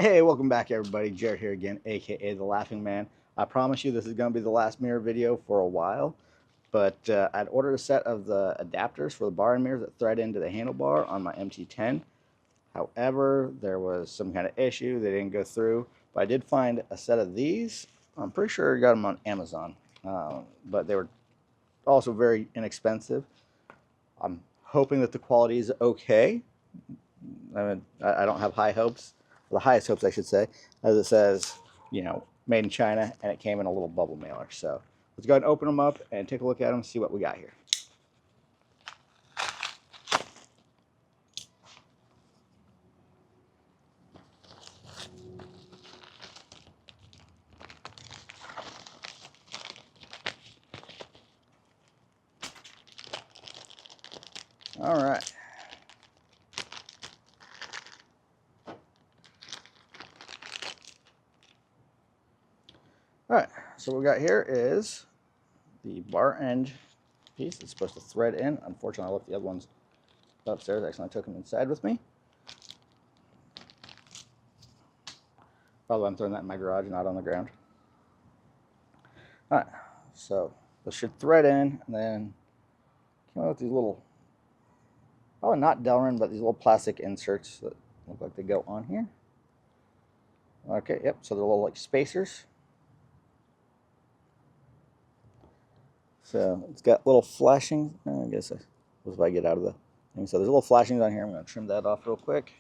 Hey, welcome back everybody. Jared here again, aka the Laughing Man. I promise you this is going to be the last mirror video for a while, but I'd ordered a set of the adapters for the bar and mirrors that thread into the handlebar on my MT-10. However, there was some kind of issue. They didn't go through, but I did find a set of these. I'm pretty sure I got them on Amazon, but they were also very inexpensive. I'm hoping that the quality is okay. I don't have high hopes, the highest hopes I should say, as it says, made in China, and it came in a little bubble mailer. So let's go ahead and open them up and take a look at them and see what we got here. All right. All right, so what we got here is the bar end piece. It's supposed to thread in. Unfortunately, I left the other ones upstairs. I accidentally took them inside with me. Probably I'm throwing that in my garage, not on the ground. All right, so this should thread in, and then came out with these little, probably not Delrin, but these little plastic inserts that look like they go on here. Okay, yep, so they're little like spacers. So it's got little flashing. I guess if I get out of the thing. So there's little flashings on here. I'm going to trim that off real quick.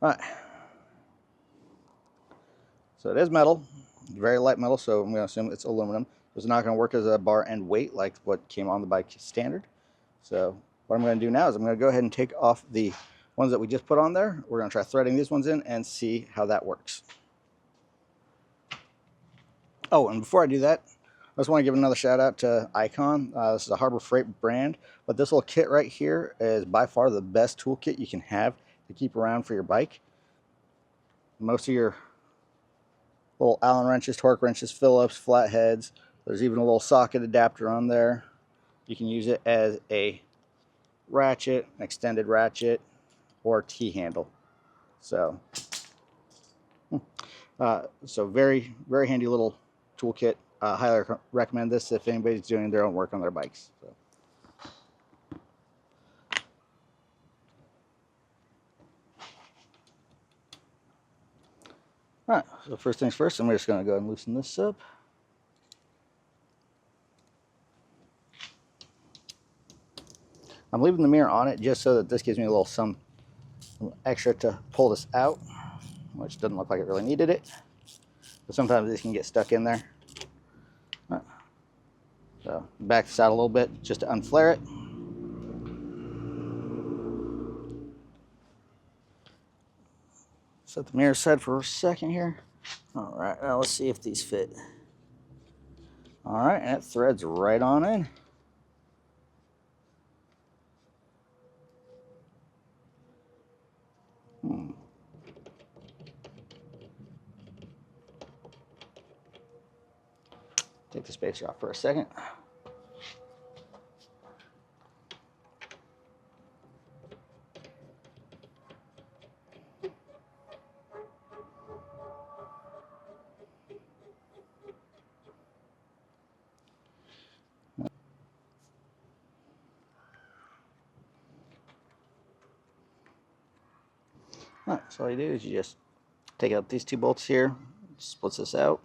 All right. So it is metal, very light metal. So I'm going to assume it's aluminum. It's not going to work as a bar end weight like what came on the bike standard. So what I'm going to do now is I'm going to go ahead and take off the ones that we just put on there. We're going to try threading these ones in and see how that works. Oh, and before I do that, I just want to give another shout out to Icon. This is a Harbor Freight brand, but this little kit right here is by far the best toolkit you can have to keep around for your bike. Most of your little Allen wrenches, torque wrenches, Phillips, flatheads, there's even a little socket adapter on there. You can use it as a ratchet, an extended ratchet, or T-handle. So, very, very handy little toolkit. Highly recommend this if anybody's doing their own work on their bikes. So. All right, so first things first, I'm just going to go and loosen this up. I'm leaving the mirror on it just so that this gives me a little some extra to pull this out, which doesn't look like it really needed it. But sometimes these can get stuck in there. Right. So back this out a little bit just to unflare it. Set the mirror aside for a second here. All right, now let's see if these fit. All right, and it threads right on in. Take the spacer off for a second. All right, so all you do is you just take out these two bolts here, splits this out.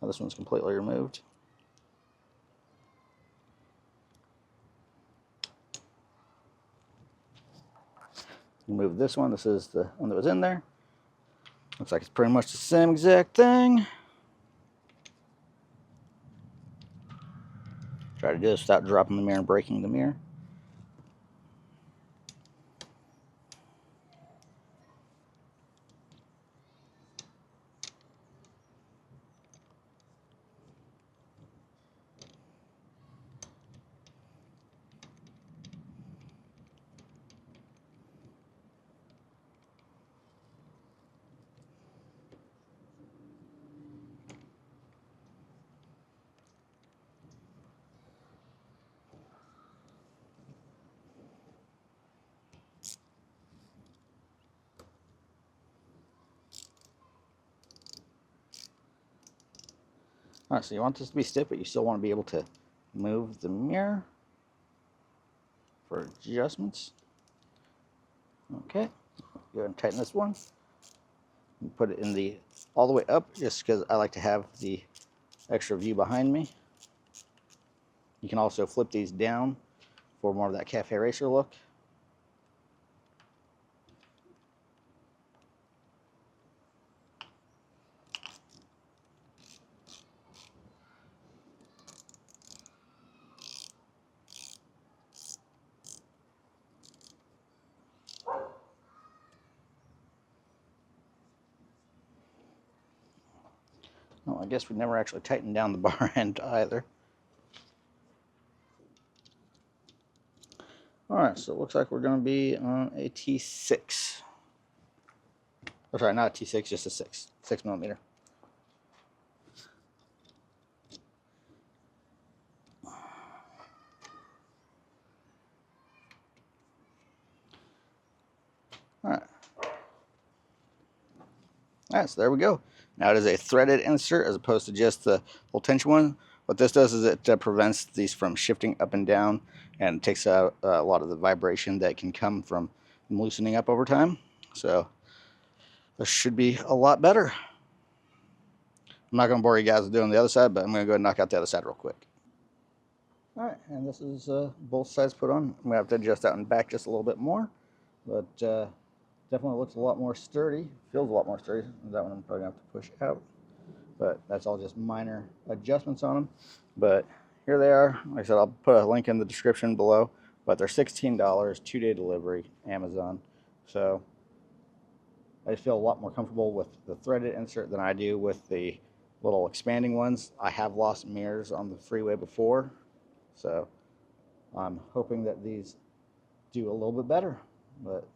Now this one's completely removed. Remove this one. This is the one that was in there. Looks like it's pretty much the same exact thing. Try to do this without dropping the mirror and breaking the mirror. Alright, so you want this to be stiff, but you still want to be able to move the mirror for adjustments. Okay, go ahead and tighten this one. And put it in the all the way up, just because I like to have the extra view behind me. You can also flip these down for more of that cafe racer look. Well, I guess we never actually tightened down the bar end either. Alright, so it looks like we're going to be on a T6. Oh, sorry, not a T6, just a 6 millimeter. Alright. Alright, so there we go. Now it is a threaded insert as opposed to just the little tension one. What this does is it prevents these from shifting up and down, and takes out a lot of the vibration that can come from loosening up over time. So this should be a lot better. I'm not going to bore you guys with doing the other side, but I'm going to go ahead and knock out the other side real quick. Alright, and this is both sides put on. I'm going to have to adjust out and back just a little bit more, but definitely looks a lot more sturdy. Feels a lot more sturdy. That one I'm probably going to have to push out. But that's all just minor adjustments on them. But here they are. Like I said, I'll put a link in the description below. But they're $16, 2-day delivery, Amazon. So I just feel a lot more comfortable with the threaded insert than I do with the little expanding ones. I have lost mirrors on the freeway before. So I'm hoping that these do a little bit better. But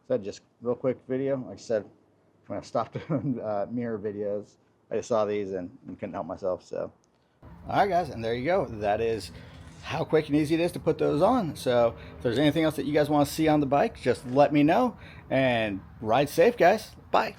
said, just real quick video. Like I said, I'm going to stop doing mirror videos. I just saw these and couldn't help myself. So, all right, guys, and there you go. That is how quick and easy it is to put those on. So if there's anything else that you guys want to see on the bike, just let me know. And ride safe, guys. Bye.